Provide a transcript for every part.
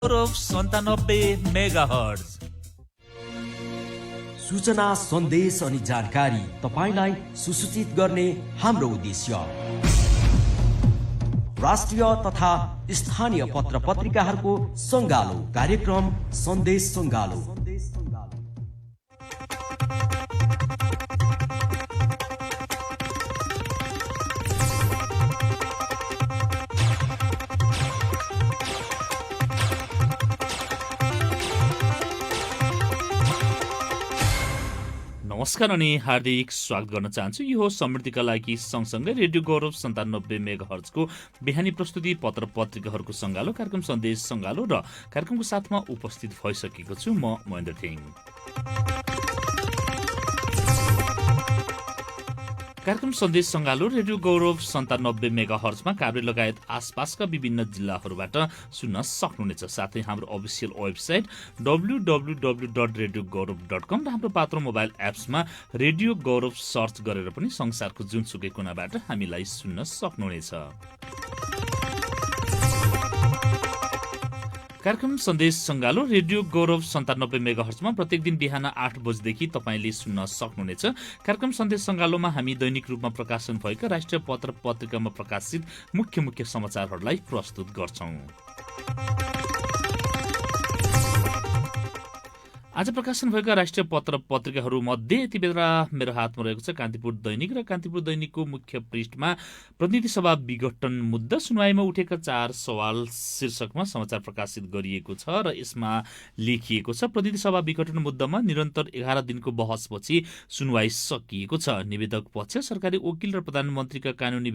गौरव 97 megahertz. सूचना, सन्देश अनि जानकारी तपाईलाई सुसूचित गर्ने हाम्रो उद्देश्य। राष्ट्रिय तथा स्थानीय पत्र पत्रिकाहरूको सङ्गालो कार्यक्रम सन्देश सङ्गालो। नमस्कार अनि हार्दिक स्वागत गर्न चाहन्छु। यो हो समृद्धिका लागि सँगसँगै रेडियो गौरव 97 मेगाहर्जको बिहानी प्रस्तुति पत्र पत्रिकाहरूको सङ्गालो कार्यक्रम सन्देश सङ्गालो र कार्यक्रमको साथमा उपस्थित भइसकेको छु म महेन्द्र थिङ। कार्यक्रम सन्देश सङ्गालो रेडियो गौरव 97 मेगाहर्जमा काभ्रे लगायत आसपासका विभिन्न जिल्लाहरूबाट सुन्न सक्नुहुनेछ। साथै हाम्रो अफिसियल वेबसाइट www.radiogauरव.com र हाम्रो पात्र मोबाइल एप्समा रेडियो गौरव सर्च गरेर पनि संसारको जुनसुकै कुनाबाट हामीलाई सुन्न सक्नुहुनेछ। कार्यक्रम सन्देश सङ्गालो रेडियो गौरव 97 मेगाहर्जमा प्रत्येक दिन बिहान 8 बजेदेखि तपाईँले सुन्न सक्नुहुनेछ। कार्यक्रम सन्देश सङ्गालोमा हामी दैनिक रूपमा प्रकाशन भएका राष्ट्रिय पत्र पत्रिकामा प्रकाशित मुख्य समाचारहरूलाई प्रस्तुत गर्छौं। आज प्रकाशन भएका राष्ट्रिय पत्र पत्रिकाहरू मध्ये यति बेला मेरो हातमा रहेको छ कान्तिपुर दैनिक र कान्तिपुर दैनिकको मुख्य पृष्ठमा प्रतिनिधि सभा विघटन मुद्दा सुनवाईमा उठेका 4 सवाल शीर्षकमा समाचार प्रकाशित गरिएको छ र यसमा लेखिएको छ प्रतिनिधि सभा विघटन मुद्दामा निरन्तर 11 दिनको बहसपछि सुनवाई सकिएको छ। निवेदक पक्ष, सरकारी वकिल र प्रधानमन्त्रीका कानुन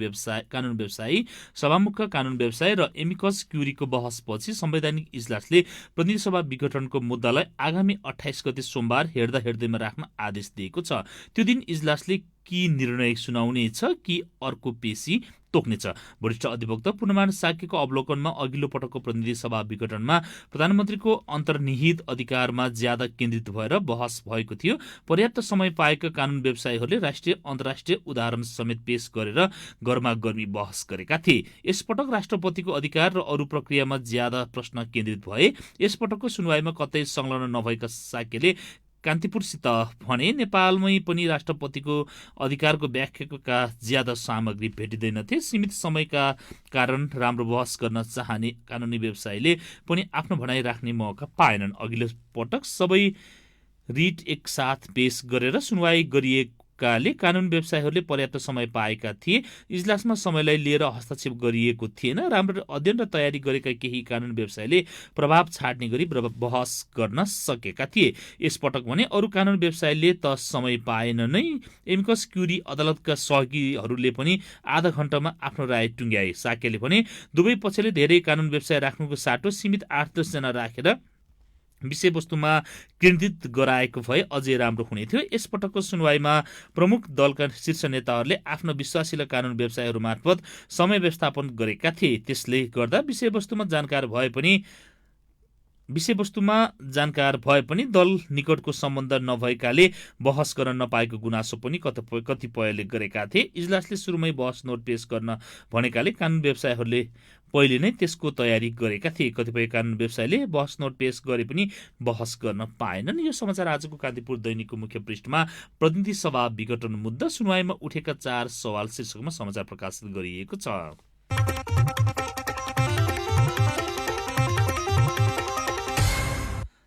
व्यवसायी, सभामुखका कानुन व्यवसायी र एमिकस क्युरीको बहसपछि संवैधानिक इजलासले प्रतिनिधि सभा विघटनको मुद्दालाई आगामी 28 गते सोमबार हेर्दैमा राख्न आदेश दिएको छ। त्यो दिन इजलासले के निर्णय सुनाउने छ कि अर्को पेशी तोक्नेछ। वरिष्ठ अधिवक्ता पूर्णमान साक्यको अवलोकनमा अघिल्लो पटकको प्रतिनिधि सभा विघटनमा प्रधानमन्त्रीको अन्तर्निहित अधिकारमा ज्यादा केन्द्रित भएर बहस भएको थियो। पर्याप्त समय पाएका कानुन व्यवसायीहरूले राष्ट्रिय अन्तर्राष्ट्रिय उदाहरण समेत पेश गरेर गर्मागर्मी बहस गरेका थिए। यसपटक राष्ट्रपतिको अधिकार र अरू प्रक्रियामा ज्यादा प्रश्न केन्द्रित भए। यसपटकको सुनवाईमा कतै संलग्न नभएका साक्यले कान्तिपुरसित भने नेपालमै पनि राष्ट्रपतिको अधिकारको व्याख्याका ज्यादा सामग्री भेटिँदैनथे। सीमित समयका कारण राम्रो बहस गर्न चाहने कानुनी व्यवसायीले पनि आफ्नो भनाइ राख्ने मौका पाएनन्। अघिल्लो पटक सबै रिट एकसाथ पेश गरेर सुनवाई गरिएकाले कानुन व्यवसायीहरूले पर्याप्त समय पाएका थिए। इजलासमा समयलाई लिएर हस्तक्षेप गरिएको थिएन। राम्रो अध्ययन र तयारी गरेका केही कानुन व्यवसायीले प्रभाव छाड्ने गरी बहस गर्न सकेका थिए। यसपटक भने अरू कानुन व्यवसायीले त समय पाएन नै, एमिकस क्युरी अदालतका सहयोगीहरूले पनि आधा घण्टामा आफ्नो राय टुङ्ग्याए। साक्यले भने दुवै पक्षले धेरै कानुन व्यवसाय राख्नुको साटो सीमित 8-10 जना राखेर विषयवस्तुमा केन्द्रित गराएको भए अझै राम्रो हुने थियो। यसपटकको सुनवाईमा प्रमुख दलका शीर्ष नेताहरूले आफ्नो विश्वासिला कानुन व्यवसायीहरू मार्फत समय व्यवस्थापन गरेका थिए। त्यसले गर्दा विषयवस्तुमा जानकार भए पनि दल निकटको सम्बन्ध नभएकाले बहस गर्न नपाएको गुनासो पनि कतिपयले गरेका थिए। इजलासले सुरुमै बहस नोट पेश गर्न भनेकाले कानुन व्यवसायीहरूले पहिले नै त्यसको तयारी गरेका थिए। कतिपय कानुन व्यवसायीले बहस नोट पेश गरे पनि बहस गर्न पाएनन्। यो समाचार आजको कान्तिपुर दैनिकको मुख्य पृष्ठमा प्रतिनिधि सभा विघटन मुद्दा सुनवाईमा उठेका 4 सवाल शीर्षकमा समाचार प्रकाशित गरिएको छ।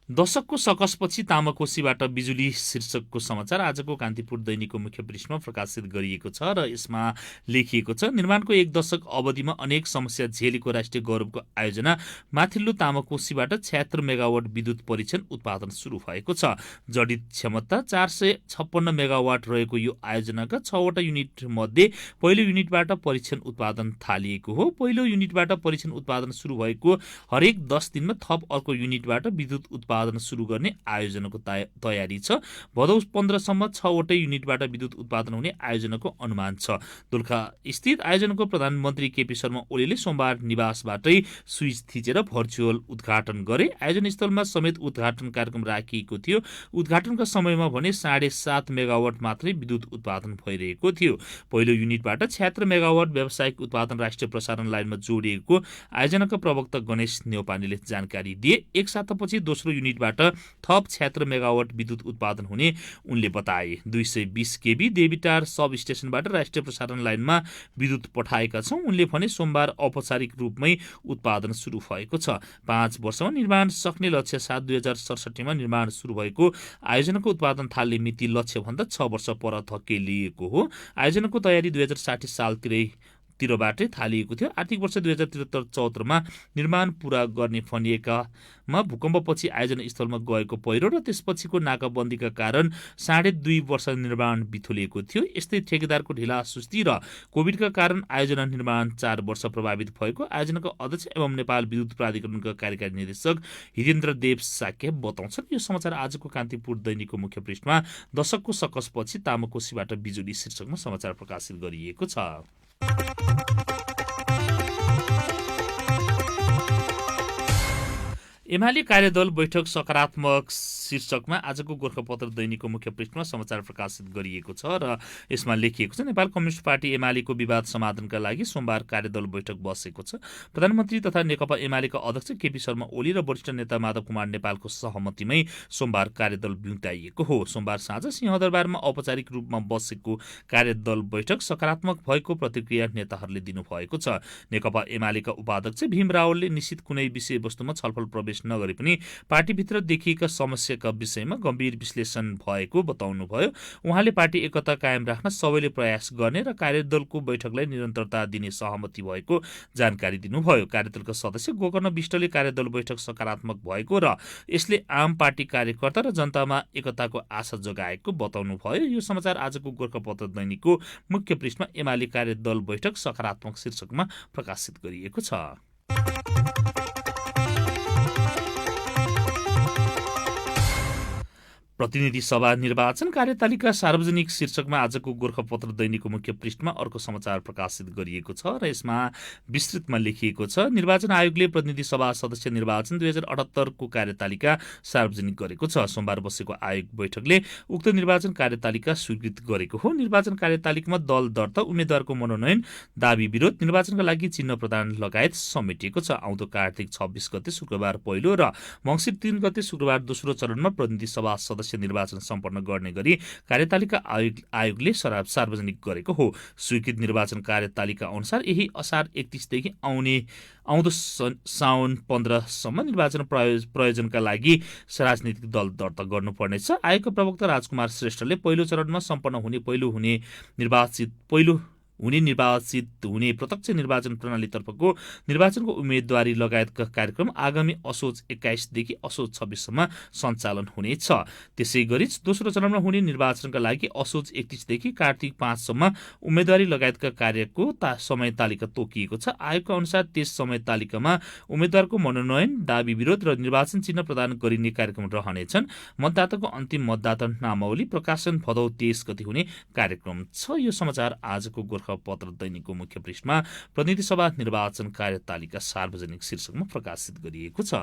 दशकको सकसपछि तामाकोसीबाट बिजुली शीर्षकको समाचार आजको कान्तिपुर दैनिकको मुख्य पृष्ठमा प्रकाशित गरिएको छ र यसमा लेखिएको छ निर्माणको 1 दशक अवधिमा अनेक समस्या झेलेको राष्ट्रिय गौरवको आयोजना माथिल्लो तामाकोसीबाट 76 मेगावाट विद्युत परीक्षण उत्पादन सुरु भएको छ। जडित क्षमता 456 मेगावाट रहेको यो आयोजनाका 6 वटा युनिट मध्ये पहिलो युनिटबाट परीक्षण उत्पादन थालिएको हो। पहिलो युनिटबाट परीक्षण उत्पादन सुरु भएको हरेक 10 दिनमा थप अर्को युनिटबाट विद्युत उत्पादन उत्पादन सुरु गर्ने आयोजनाको तयारी छ। भदौ 15 सम्म 6 वटै युनिटबाट विद्युत उत्पादन हुने आयोजनाको अनुमान छ। दोलखा स्थित आयोजनाको प्रधानमन्त्री केपी शर्मा ओलीले सोमबार निवासबाटै स्विच थिचेर भर्चुअल उद्घाटन गरे। आयोजन स्थलमा समेत उद्घाटन कार्यक्रम राखिएको थियो। उद्घाटनका समयमा भने 7.5 मेगावाट मात्रै विद्युत उत्पादन भइरहेको थियो। पहिलो युनिटबाट 76 मेगावाट व्यावसायिक उत्पादन राष्ट्रिय प्रसारण लाइनमा जोडिएको आयोजनाका प्रवक्ता गणेश न्यौपानेले जानकारी दिए। एक सातापछि दोस्रो युनिटबाट थप 76 मेगावाट विद्युत उत्पादन हुने उनले बताए। 220 केबी देवीटार सब स्टेशनबाट राष्ट्रिय प्रसारण लाइनमा विद्युत पठाएका छौं। उनले भने सोमबार औपचारिक रूपमै उत्पादन सुरु भएको छ। 5 वर्षमा निर्माण सक्ने लक्ष्य साथ 2067 मा निर्माण सुरु भएको आयोजनाको उत्पादन थाल्ने मिति लक्ष्यभन्दा 6 वर्ष पर धकेलिएको हो। आयोजनाको तयारी 2060 सालतिरबाटै थालिएको थियो। आर्थिक वर्ष 2073-74 मा निर्माण पूरा गर्ने फनिएकामा भूकम्पपछि आयोजना स्थलमा गएको पहिरो र त्यसपछिको नाकाबन्दीका कारण 2.5 वर्ष निर्माण बिथोलिएको थियो। यस्तै ठेकेदारको ढिला सुस्ती र कोभिडका कारण आयोजना निर्माण 4 वर्ष प्रभावित भएको आयोजनाको अध्यक्ष एवं नेपाल विद्युत प्राधिकरणका कार्यकारी निर्देशक हितेन्द्र देव साक्य बताउँछन्। यो समाचार आजको कान्तिपुर दैनिकको मुख्य पृष्ठमा दशकको सकसपछि तामाकोसीबाट बिजुली शीर्षकमा समाचार प्रकाशित गरिएको छ। एमाले कार्यदल बैठक सकारात्मक शीर्षकमा आजको गोर्खापत्र दैनिकको मुख्य पृष्ठमा समाचार प्रकाशित गरिएको छ र यसमा लेखिएको छ नेपाल कम्युनिस्ट पार्टी एमालेको विवाद समाधानका लागि सोमबार कार्यदल बैठक बसेको छ। प्रधानमन्त्री तथा नेकपा एमालेका अध्यक्ष केपी शर्मा ओली र वरिष्ठ नेता माधव कुमार नेपालको सहमतिमै सोमबार कार्यदल बिउताइएको हो। सोमबार साँझ सिंहदरबारमा औपचारिक रूपमा बसेको कार्यदल बैठक सकारात्मक भएको प्रतिक्रिया नेताहरूले दिनुभएको छ। नेकपा एमालेका उपाध्यक्ष भीम रावलले निश्चित कुनै विषयवस्तुमा छलफल प्रवेश नगरे पनि पार्टीभित्र देखिएका समस्याका विषयमा गम्भीर विश्लेषण भएको बताउनुभयो। उहाँले पार्टी एकता कायम राख्न सबैले प्रयास गर्ने र कार्यदलको बैठकलाई निरन्तरता दिने सहमति भएको जानकारी दिनुभयो। कार्यदलका सदस्य गोकर्ण विष्टले कार्यदल बैठक सकारात्मक भएको र यसले आम पार्टी कार्यकर्ता र जनतामा एकताको आशा जगाएको बताउनुभयो। यो समाचार आजको गोर्खापत्र दैनिकको मुख्य पृष्ठमा एमाले कार्यदल बैठक सकारात्मक शीर्षकमा प्रकाशित गरिएको छ। प्रतिनिधि सभा निर्वाचन कार्यतालिका सार्वजनिक शीर्षकमा आजको गोर्खापत्र दैनिकको मुख्य पृष्ठमा अर्को समाचार प्रकाशित गरिएको छ र यसमा विस्तृतमा लेखिएको छ। निर्वाचन आयोगले प्रतिनिधि सभा सदस्य निर्वाचन 2078 को कार्यतालिका सार्वजनिक गरेको छ। सोमबार बसेको आयोग बैठकले उक्त निर्वाचन कार्यतालिका स्वीकृत गरेको हो। निर्वाचन कार्यतालिकामा दल दर्ता, उम्मेद्वारको मनोनयन, दाबी विरोध, निर्वाचनका लागि चिन्ह प्रदान लगायत समेटिएको छ। आउँदो कार्तिक 26 गते शुक्रबार पहिलो र मङ्सिर 3 गते शुक्रबार दोस्रो चरणमा प्रतिनिधि सभा सदस्य निर्वाचन सम्पन्न गर्ने गरी कार्यतालिका आयोगले सार्वजनिक गरेको हो। स्वीकृत निर्वाचन कार्यतालिका अनुसार यही असार 31 देखि आउँदो साउन 15 सम्म निर्वाचन प्रयोजनका लागि राजनीतिक दल दर्ता गर्नुपर्नेछ। आयोगका प्रवक्ता राजकुमार श्रेष्ठले पहिलो चरणमा सम्पन्न हुने निर्वाचित हुने प्रत्यक्ष निर्वाचन प्रणालीतर्फको निर्वाचनको उम्मेदवारी लगायतका कार्यक्रम आगामी असोज 21 देखि असोज 26 सम्म सञ्चालन हुनेछ। त्यसै गरी दोस्रो चरणमा हुने निर्वाचनका लागि असोज 31 देखि कार्तिक 5 सम्म उम्मेदवारी लगायतका कार्यको समय तालिका तोकिएको छ। आयोगका अनुसार त्यस समय तालिकामा उम्मेदवारको मनोनयन, दाबी विरोध र निर्वाचन चिन्ह प्रदान गरिने कार्यक्रम रहनेछन्। मतदाताको अन्तिम मतदाता नामावली प्रकाशन भदौ 23 गते हुने कार्यक्रम छ। यो समाचार आजको पत्र दैनिकको मुख्य पृष्ठमा प्रतिनिधि सभा निर्वाचन कार्यतालिका सार्वजनिक शीर्षकमा प्रकाशित गरिएको छ।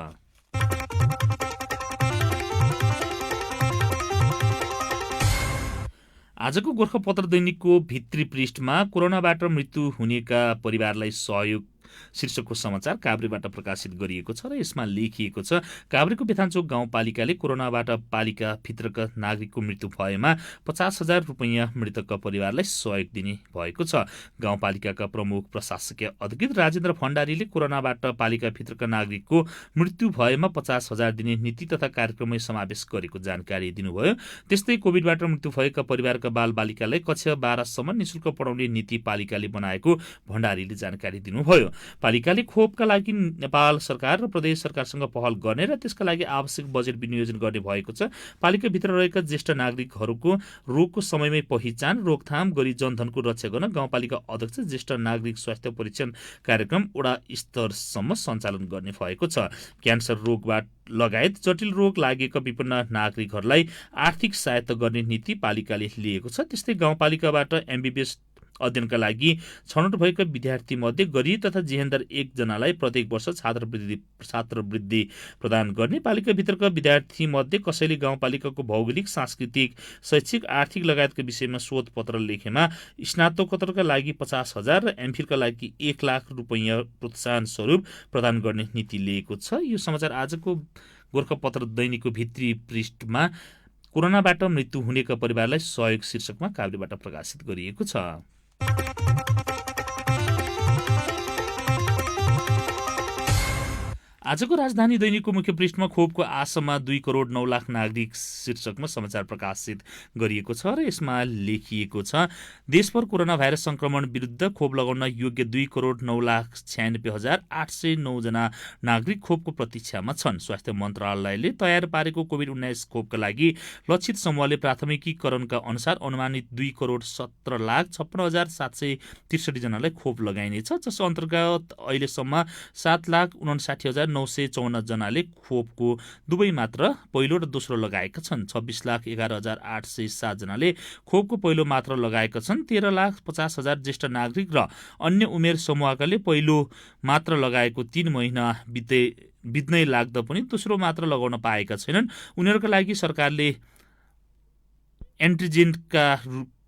आजको गोर्खापत्र दैनिकको भित्री पृष्ठमा कोरोनाबाट मृत्यु हुनेका परिवारलाई सहयोग शीर्षकको समाचार काभ्रेबाट प्रकाशित गरिएको छ र यसमा लेखिएको छ काभ्रेको बेथानचोक गाउँपालिकाले कोरोनाबाट पालिकाभित्रका नागरिकको मृत्यु भएमा 50,000 रुपैयाँ मृतकका परिवारलाई सहयोग दिने भएको छ। गाउँपालिकाका प्रमुख प्रशासकीय अधिकृत राजेन्द्र भण्डारीले कोरोनाबाट पालिकाभित्रका नागरिकको मृत्यु भएमा 50,000 दिने नीति तथा कार्यक्रममै समावेश गरेको जानकारी दिनुभयो। त्यस्तै कोभिडबाट मृत्यु भएका परिवारका बालबालिकालाई कक्षा 12 सम्म निशुल्क पढाउने नीति पालिकाले बनाएको भण्डारीले जानकारी दिनुभयो। पालिकाले खोपका लागि नेपाल सरकार र प्रदेश सरकारसँग पहल गर्ने र त्यसका लागि आवश्यक बजेट विनियोजन गर्ने भएको छ। पालिकाभित्र रहेका ज्येष्ठ नागरिकहरूको रोगको समयमै पहिचान रोकथाम गरी जनधनको रक्षा गर्न गाउँपालिका अध्यक्ष ज्येष्ठ नागरिक स्वास्थ्य परीक्षण कार्यक्रम वडा स्तरसम्म सञ्चालन गर्ने भएको छ। क्यान्सर रोगबाट लगायत जटिल रोग लागेका विपन्न नागरिकहरूलाई आर्थिक सहायता गर्ने नीति पालिकाले लिएको छ। त्यस्तै गाउँपालिकाबाट एमबीबीएस अध्ययनका लागि छनौट भएका विद्यार्थी मध्ये गरीब तथा जेहेन्दार 1 जनालाई प्रत्येक वर्ष छात्रवृत्ति प्रदान गर्ने। पालिकाभित्रका विद्यार्थी मध्ये कसैले गाउँपालिकाको भौगोलिक सांस्कृतिक शैक्षिक आर्थिक लगायतका विषयमा शोध पत्र लेखेमा स्नातकोत्तरका लागि 50,000 र एमफिलका लागि 1 लाख रुपैयाँ प्रोत्साहन स्वरूप प्रदान गर्ने नीति लिएको छ। यो समाचार आजको गोरखापत्र दैनिकको भित्री पृष्ठमा कोरोनाबाट मृत्यु हुनेका परिवारलाई सहयोग शीर्षकमा काभ्रेबाट प्रकाशित गरिएको छ। आजको राजधानी दैनिकको मुख्य पृष्ठमा खोपको आशामा 2 करोड 9 लाख नागरिक शीर्षकमा समाचार प्रकाशित गरिएको छ र यसमा लेखिएको छ देशभर कोरोना भाइरस संक्रमण विरुद्ध खोप लगाउन योग्य 2 करोड 9 लाख 96,809 जना नागरिक खोपको प्रतीक्षामा छन्। स्वास्थ्य मन्त्रालयले तयार पारेको कोभिड-19 खोपका लागि लक्षित समूहले प्राथमिकीकरणका अनुसार अनुमानित 2 करोड 17 लाख 56,763 जनालाई खोप लगाइनेछ, जसको अन्तर्गत अहिलेसम्म 7,59,954 जनाले खोपको दुवै मात्र पहिलो र दोस्रो लगाएका छन्। 26,11,807 जनाले खोपको पहिलो मात्र लगाएका छन्। 13,50,000 ज्येष्ठ नागरिक र अन्य उमेर समूहकाले पहिलो मात्र लगाएको 3 महिना बित्नै लाग्दा पनि दोस्रो मात्र लगाउन पाएका छैनन्। उनीहरूका लागि सरकारले एन्टिजेनका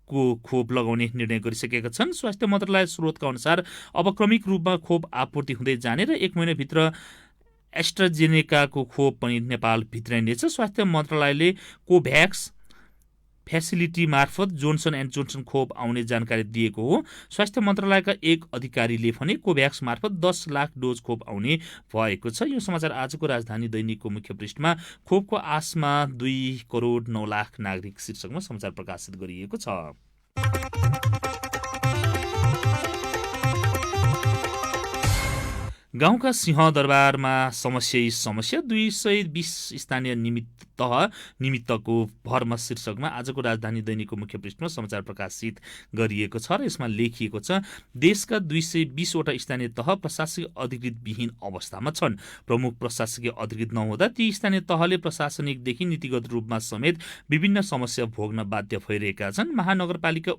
को खोप लगाउने निर्णय गरिसकेका छन्। स्वास्थ्य मन्त्रालय स्रोतका अनुसार अब क्रमिक रूपमा खोप आपूर्ति हुँदै जाने र 1 महिनाभित्र एस्ट्राजेनेकाको खोप पनि नेपाल भित्राइनेछ। स्वास्थ्य मन्त्रालयले कोभ्याक्स फेसिलिटी मार्फत जोन्सन एन्ड जोन्सन खोप आउने जानकारी दिएको हो। स्वास्थ्य मन्त्रालयका एक अधिकारीले भने कोभ्याक्स मार्फत 10 लाख डोज खोप आउने भएको छ। यो समाचार आजको राजधानी दैनिकको मुख्य पृष्ठमा खोपको आशमा 2 करोड 9 लाख नागरिक शीर्षकमा समाचार प्रकाशित गरिएको छ। गाउँका सिंहदरबारमा समस्या 220 स्थानीय निमित्तको भरमा शीर्षकमा आजको राजधानी दैनिकको मुख्य पृष्ठमा समाचार प्रकाशित गरिएको छ र यसमा लेखिएको छ देशका 220 वटा स्थानीय तह प्रशासकीय अधिकृत विहीन अवस्थामा छन्। प्रमुख प्रशासकीय अधिकृत नहुँदा ती स्थानीय तहले प्रशासनिकदेखि नीतिगत रूपमा समेत विभिन्न समस्या भोग्न बाध्य भइरहेका छन्। महानगरपालिका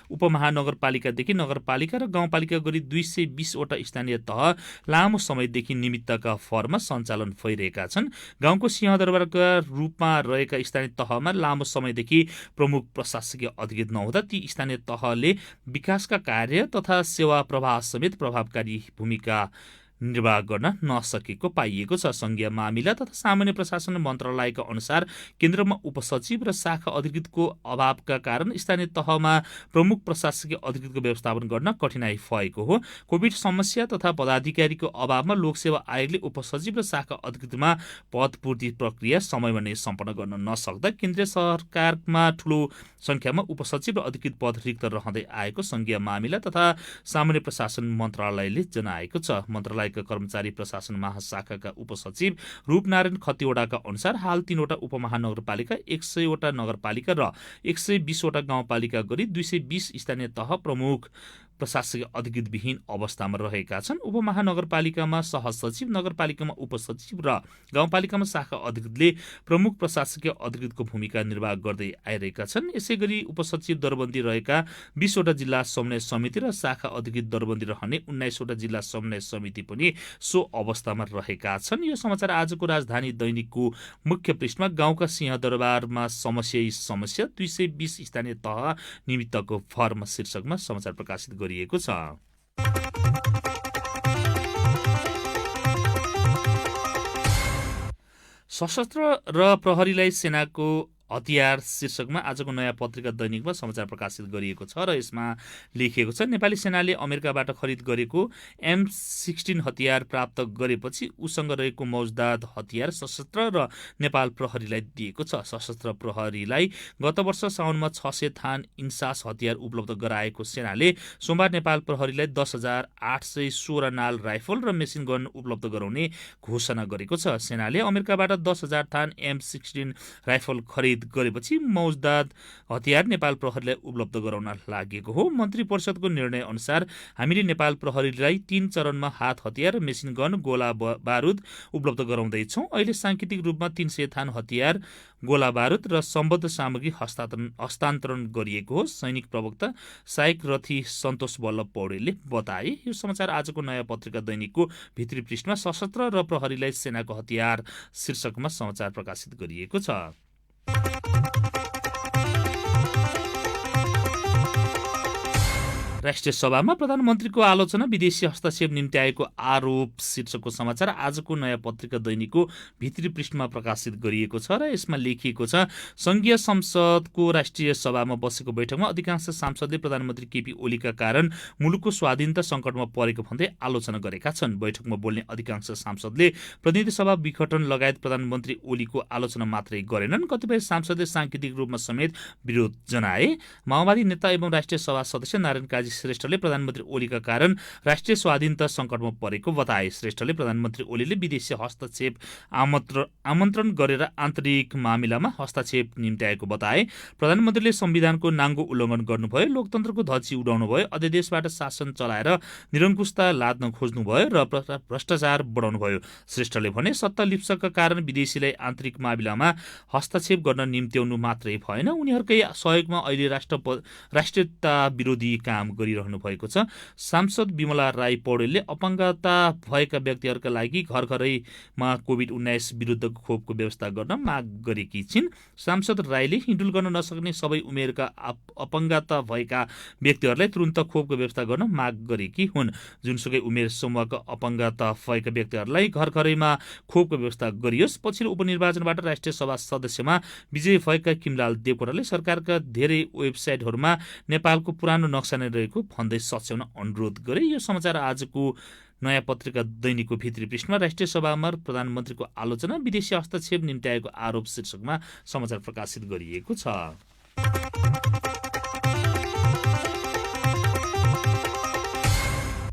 उपमहानगरपालिकादेखि नगरपालिका र गाउँपालिका गरी 220 वटा स्थानीय तह लामो समयदेखि निमित्तका फर्ममा सञ्चालन भइरहेका छन्। गाउँको सिंहदरबारका रूपमा रहेका स्थानीय तहमा लामो समयदेखि प्रमुख प्रशासकीय अधिकृत नहुँदा ती स्थानीय तहले विकासका कार्य तथा सेवा प्रवाह समेत प्रभावकारी भूमिका निर्वाह गर्न नसकेको पाइएको छ। संघीय मामिला तथा सामान्य प्रशासन मन्त्रालयका अनुसार केन्द्रमा उपसचिव र शाखा अधिकृतको अभावका कारण स्थानीय तहमा प्रमुख प्रशासकीय अधिकृतको व्यवस्थापन गर्न कठिनाई भएको हो। कोभिड समस्या तथा पदाधिकारीको अभावमा लोकसेवा आयोगले उपसचिव र शाखा अधिकृतमा पदपूर्ति प्रक्रिया समयमा नै सम्पन्न गर्न नसक्दा केन्द्रीय सरकारमा ठूलो संख्यामा उपसचिव र अधिकृत पद रिक्त रहँदै आएको संघीय मामिला तथा सामान्य प्रशासन मन्त्रालयले जनाएको छ। मन्त्रालयका कर्मचारी प्रशासन महाशाखाका उपसचिव रूपनारायण खतिवडाका अनुसार हाल 3 वटा उपमहानगरपालिका 100 वटा नगरपालिका र 120 वटा गाउँपालिका गरी 220 स्थानीय तह प्रमुख प्रशासकीय अधिकृत विहीन अवस्थामा रहेका छन्। उपमहानगरपालिकामा सहसचिव, नगरपालिकामा उपसचिव र गाउँपालिकामा शाखा अधिकृतले प्रमुख प्रशासकीय अधिकृतको भूमिका निर्वाह गर्दै आइरहेका छन्। यसैगरी उपसचिव दरबन्दी रहेका 20 वटा जिल्ला समन्वय समिति र शाखा अधिकृत दरबन्दी रहने 19 वटा जिल्ला समन्वय समिति पनि सो अवस्थामा रहेका छन्। यो समाचार आजको राजधानी दैनिकको मुख्य पृष्ठमा गाउँका सिंहदरबारमा समस्या 220 स्थानीय तह निमित्तको फर्म शीर्षकमा समाचार प्रकाशित गरिएको छ। सशस्त्र र प्रहरीलाई सेनाको हतियार शीर्षकमा आजको नयाँ पत्रिका दैनिकमा समाचार प्रकाशित गरिएको छ र यसमा लेखिएको छ नेपाली सेनाले अमेरिकाबाट खरिद गरेको M16 हतियार प्राप्त गरेपछि उसँग रहेको मौजदात हतियार सशस्त्र र नेपाल प्रहरीलाई दिएको छ। सशस्त्र प्रहरीलाई गत वर्ष साउनमा 600 थान इन्सास हतियार उपलब्ध गराएको सेनाले सोमबार नेपाल प्रहरीलाई 10,816 नाल राइफल र मेसिन गन उपलब्ध गराउने घोषणा गरेको छ। सेनाले अमेरिकाबाट 10,000 थान M16 राइफल खरिद गरेपछि मौजदात हतियार नेपाल प्रहरीलाई उपलब्ध गराउन लागेको हो। मन्त्री परिषदको निर्णय अनुसार हामीले नेपाल प्रहरीलाई 3 चरणमा हात हतियार, मेसिन गन, गोला बारुद उपलब्ध गराउँदैछौँ। अहिले सांकेतिक रूपमा 300 थान हतियार, गोला बारुद र सम्बद्ध सामग्री हस्तान्तरण गरिएको हो। सैनिक प्रवक्ता सहायक रथी सन्तोष बल्लभ पौडेलले बताए। यो समाचार आजको नयाँ पत्रिका दैनिकको भित्री पृष्ठमा सशस्त्र र प्रहरीलाई सेनाको हतियार शीर्षकमा समाचार प्रकाशित गरिएको छ। राष्ट्रिय सभामा प्रधानमन्त्रीको आलोचना, विदेशी हस्तक्षेप निम्ति आएको आरोप शीर्षकको समाचार आजको नयाँ पत्रिका दैनिकको भित्री पृष्ठमा प्रकाशित गरिएको छ र यसमा लेखिएको छ संघीय संसदको राष्ट्रिय सभामा बसेको बैठकमा अधिकांश सांसदले प्रधानमन्त्री केपी ओलीका कारण मुलुकको स्वाधीनता सङ्कटमा परेको भन्दै आलोचना गरेका छन्। बैठकमा बोल्ने अधिकांश सांसदले प्रतिनिधि सभा विघटन लगायत प्रधानमन्त्री ओलीको आलोचना मात्रै गरेनन्। कतिपय सांसदले सांकेतिक रूपमा समेत विरोध जनाए। माओवादी नेता एवं राष्ट्रिय सभा सदस्य नारायण काजी श्रेष्ठले प्रधानमन्त्री ओलीका कारण राष्ट्रिय स्वाधीनता सङ्कटमा परेको बताए। श्रेष्ठले प्रधानमन्त्री ओलीले विदेशी हस्तक्षेप आमन्त्रण गरेर आन्तरिक मामिलामा हस्तक्षेप निम्त्याएको बताए। प्रधानमन्त्रीले संविधानको नाङ्गो उल्लङ्घन गर्नुभयो, लोकतन्त्रको धज्जी उडाउनुभयो, अध्यादेशबाट शासन चलाएर निरङ्कुशता लाद्न खोज्नुभयो र भ्रष्टाचार बढाउनुभयो। श्रेष्ठले भने सत्ता लिप्सका कारण विदेशीलाई आन्तरिक मामिलामा हस्तक्षेप गर्न निम्त्याउनु मात्रै भएन, उनीहरूकै सहयोगमा अहिले राष्ट्रियता विरोधी काम गरिरहनु भएको छ। सांसद विमला राई पौडेलले अपाङ्गता भएका व्यक्तिहरूका लागि घर घरैमा कोभिड-19 विरुद्धको खोपको व्यवस्था गर्न माग गरेकी छिन्। सांसद राईले हिँडुल गर्न नसक्ने सबै उमेरका अपाङ्गता भएका व्यक्तिहरूलाई तुरन्त खोपको व्यवस्था गर्न माग गरेकी हुन्। जुनसुकै उमेर समूहका अपाङ्गता भएका व्यक्तिहरूलाई घर घरैमा खोपको व्यवस्था गरियोस्। पछिल्लो उपनिर्वाचनबाट राष्ट्रिय सभा सदस्यमा विजयी भएका किमलाल देवकोटाले सरकारका धेरै वेबसाइटहरूमा नेपालको पुरानो नक्सा नै रहेको भन्दै सच्याउन अनुरोध गरे। यो समाचार आजको नयाँ पत्रिका दैनिकको भित्री पृष्ठमा राष्ट्रिय सभामा प्रधानमन्त्रीको आलोचना, विदेशी हस्तक्षेप निम्ति आएको आरोप शीर्षकमा समाचार प्रकाशित गरिएको छ।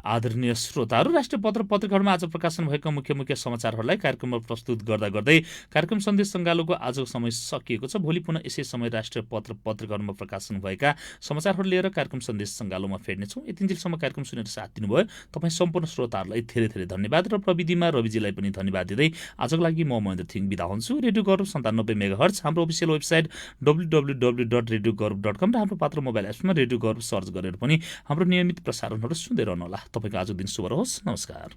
आदरणीय श्रोताहरू, राष्ट्रिय पत्र पत्रिकाहरूमा आज प्रकाशन भएका मुख्य समाचारहरूलाई कार्यक्रममा प्रस्तुत गर्दै कार्यक्रम सन्देश सङ्गालोको आजको समय सकिएको छ। भोलि पुनः यसै समय राष्ट्रिय पत्र पत्रिकाहरूमा प्रकाशन भएका समाचारहरू लिएर कार्यक्रम सन्देश सङ्गालोमा फेर्नेछौँ। यतिन्जेलसम्म कार्यक्रम सुनेर साथ दिनुभयो तपाईँ सम्पूर्ण श्रोताहरूलाई धेरै धेरै धन्यवाद र प्रविधिमा रविजीलाई पनि धन्यवाद दिँदै आजको लागि म महेन्द्र थिङ बिदा हुन्छु। रेडियो गौरव 97 मेगाहर्ज हाम्रो अफिसियल वेबसाइट www.radiogauरव.com र हाम्रो पात्र मोबाइल एप्समा रेडियो गौरव सर्च गरेर पनि हाम्रो नियमित प्रसारणहरू सुन्दै रहनुहोला। तपाईँको आज दिन शुभ रहोस्। नमस्कार।